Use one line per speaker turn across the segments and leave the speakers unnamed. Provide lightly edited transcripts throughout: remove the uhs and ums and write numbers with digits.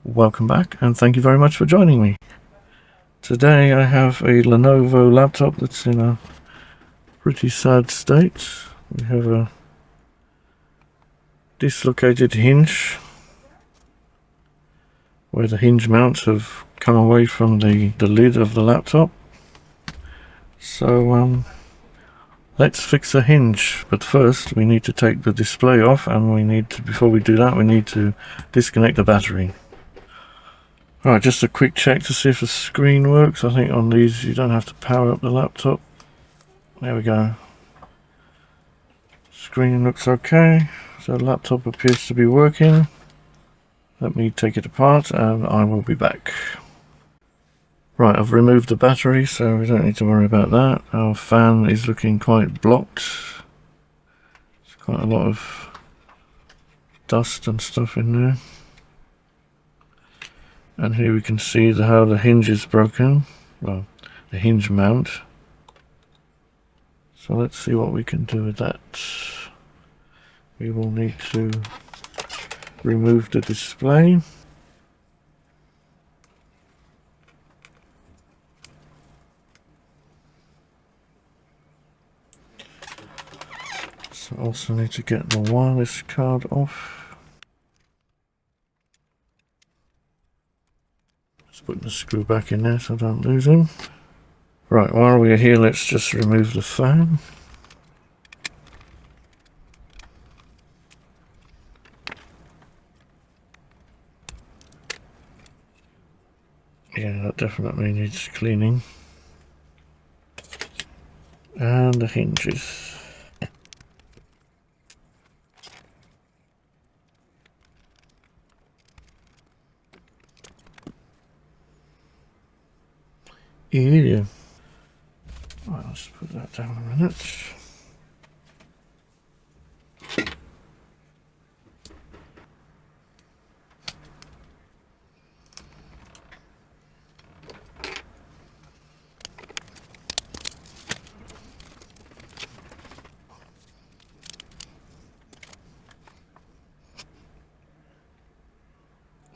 Welcome back and thank you very much for joining me. Today I have a Lenovo laptop that's in a pretty sad state. We have a dislocated hinge where the hinge mounts have come away from the lid of the laptop. So let's fix the hinge, but first we need to take the display off, and before we do that we need to disconnect the battery. Alright, just a quick check to see if the screen works. I think on these you don't have to power up the laptop. There we go. Screen looks okay, so the laptop appears to be working. Let me take it apart and I will be back. Right, I've removed the battery, so we don't need to worry about that. Our fan is looking quite blocked. There's quite a lot of dust and stuff in there. And here we can see how the hinge is broken. Well, the hinge mount. So let's see what we can do with that. We will need to remove the display. So also need to get the wireless card off. Just putting the screw back in there so I don't lose him. Right, while we're here, let's just remove the fan. Yeah, that definitely needs cleaning. And the hinges. Yeah. Right, let's put that down a minute.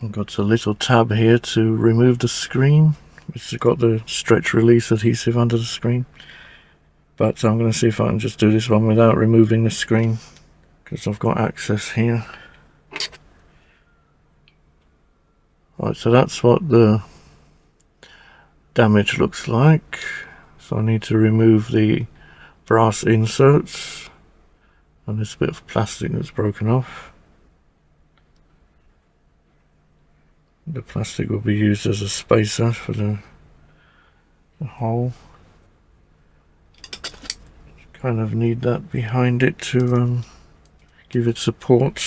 I've got a little tab here to remove the screen, which has got the stretch release adhesive under the screen. But I'm going to see if I can just do this one without removing the screen, because I've got access here. Right, so that's what the damage looks like. So I need to remove the brass inserts and this bit of plastic that's broken off. The plastic will be used as a spacer for the hole. Kind of need that behind it to give it support.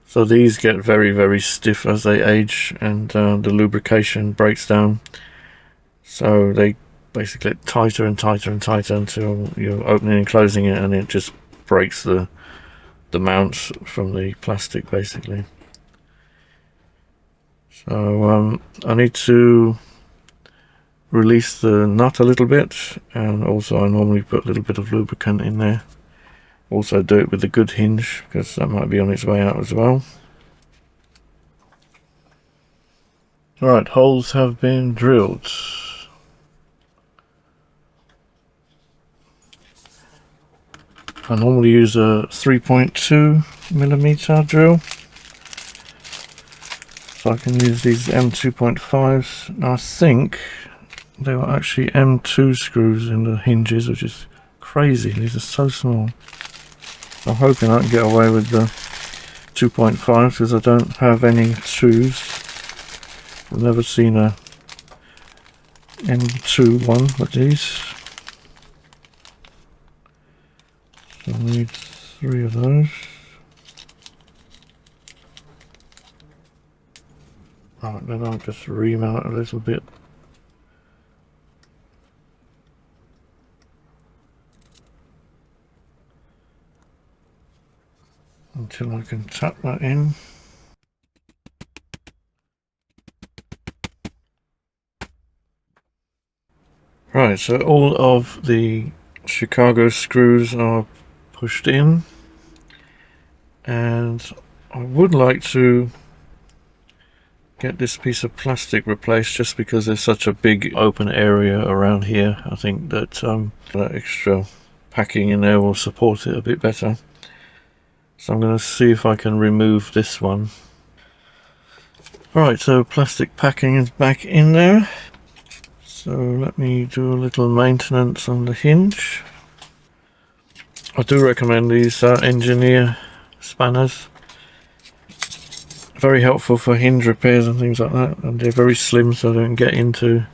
So these get very, very stiff as they age, and the lubrication breaks down. So they basically get tighter and tighter and tighter until you're opening and closing it, and it just breaks the mounts from the plastic basically. So I need to release the nut a little bit, and also I normally put a little bit of lubricant in there. Also do it with a good hinge, because that might be on its way out as well. Alright, holes have been drilled. I normally use a 3.2mm drill. So I can use these M2.5s. Now I think they were actually M2 screws in the hinges, which is crazy. These are so small. I'm hoping I can get away with the 2.5 because I don't have any 2s. I've never seen a M2 one with these. So I need 3 of those. Right, then I'll just remount a little bit. Until I can tap that in. Right, so all of the Chicago screws are pushed in, and I would like to get this piece of plastic replaced just because there's such a big open area around here. I think that that extra packing in there will support it a bit better. So I'm going to see if I can remove this one. Right, so plastic packing is back in there. So let me do a little maintenance on the hinge. I do recommend these engineer spanners. Very helpful for hinge repairs and things like that, and they're very slim so they don't get into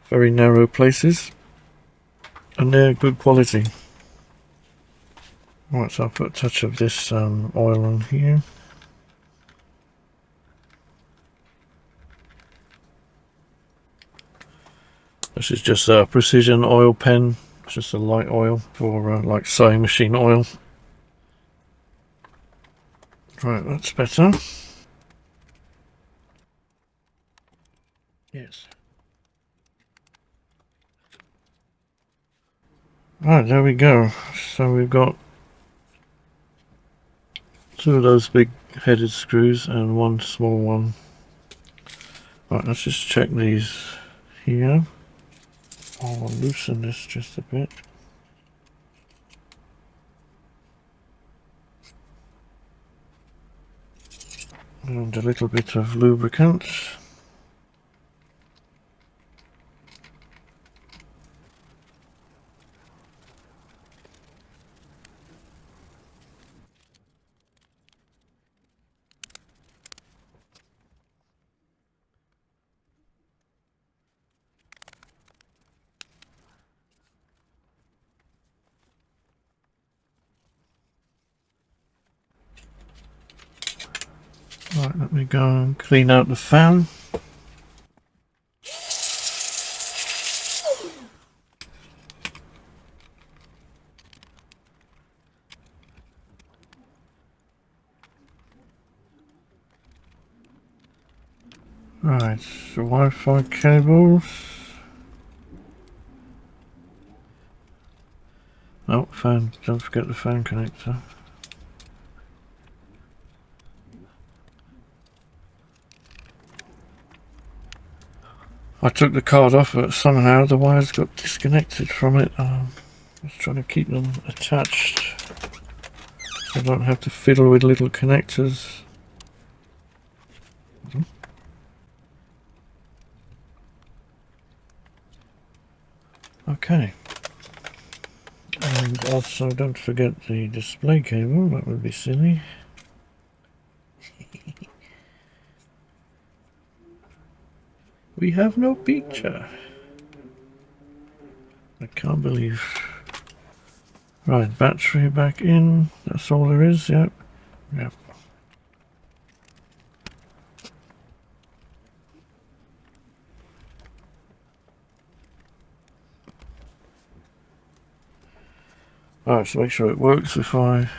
very narrow places, and they're good quality. Right, so I'll put a touch of this oil on here. This is just a precision oil pen. It's just a light oil for like sewing machine oil. Right, that's better. Yes. Right, there we go. So we've got 2 of those big headed screws and 1 small one. Right, let's just check these here. I'll loosen this just a bit. And a little bit of lubricant. Right, let me go and clean out the fan. Right, so Wi-Fi cables. Oh, fan, don't forget the fan connector. I took the card off, but somehow the wires got disconnected from it. I was trying to keep them attached so I don't have to fiddle with little connectors. Okay. And also don't forget the display cable, that would be silly. We have no picture. I can't believe. Right, battery back in. That's all there is, yep. Yep. Alright, so make sure it works before I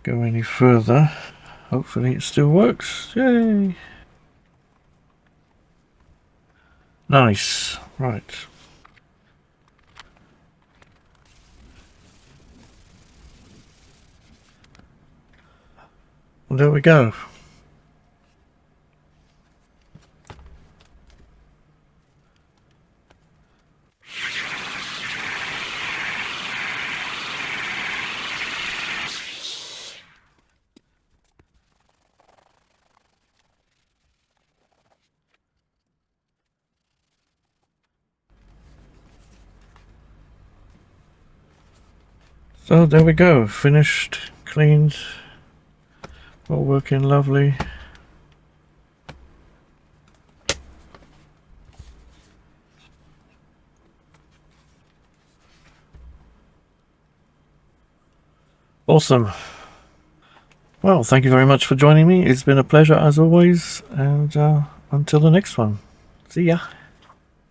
go any further. Hopefully it still works. Yay! Nice. Right. Well, there we go. So there we go, finished, cleaned, all working lovely. Awesome. Well, thank you very much for joining me. It's been a pleasure as always, and until the next one. See ya.